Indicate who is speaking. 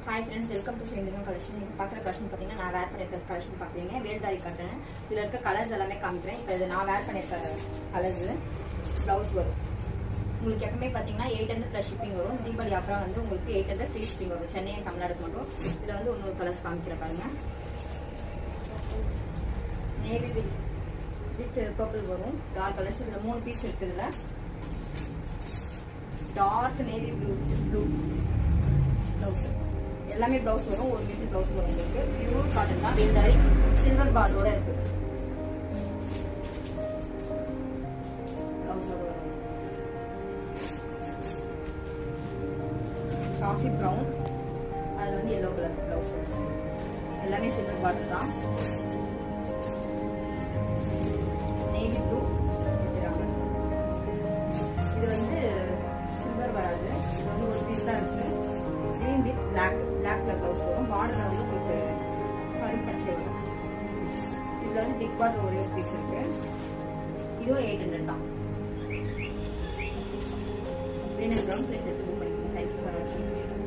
Speaker 1: Hi friends, welcome to சேமிகம் collection. நீங்கள் பார்க்குற கலெக்ஷன் பார்த்தீங்கன்னா நான் வேர் பண்ணியிருக்க கலெக்ஷன் பார்க்குறீங்க. வேல்தாரி காட்டன். இதில் இருக்க கலர்ஸ் எல்லாமே காமிக்கிறேன். இப்போ இது நான் வேர் பண்ணியிருக்க கலர்ஸு. ப்ளவுஸ் வரும் உங்களுக்கு எப்பவுமே பார்த்தீங்கன்னா 800 ப்ளஸ் ஷிப்பிங் வரும். தீபாவளி ஆஃபராக வந்து உங்களுக்கு 800 ஃப்ரீ ஷிப்பிங் வரும். சென்னை தமிழ்நாடுக்கு மட்டும். இதில் வந்து இன்னொரு கலர்ஸ் காமிக்கிற பாருங்க. நேவி வித் பர்பிள் வரும். டார்க் கலர்ஸ் இதில் 3 பீஸ் இருக்குதுல. டார்க் நேவி ப்ளூ ப்ளவுஸ் எல்லாமே ப்ளவுஸ் வரும். ஒரு மீட்டர் ப்ளவுஸ் வரும். உங்களுக்கு பியூர் காட்டன் தான். வேல்தாரி சில்வர் பார்டரோட இருக்கு. ப்ளவுஸோட வரும். காஃபி ப்ரௌன், அது வந்து எல்லோ கலர் ப்ளவுஸ் வரும். எல்லாமே சில்வர் பார்டர் தான். நேவி ப்ளூ, இது வந்து சில்வர் வராது. இது வந்து ஒரு பீஸ் தான் இருக்கு. Green with black colour blouse வரும். பார்டர் வந்து உங்களுக்கு கருப்பச்சை வரும். இதுல வந்து பிக் பார்டர் ஒரே ஒரு பீஸ் இருக்கு. இதுவும் 800 தான். வேணும் ப்ரௌன் பிளேஸ் எடுத்து பண்ணிக்கலாம். தேங்க்யூ ஃபார் வாட்சிங்.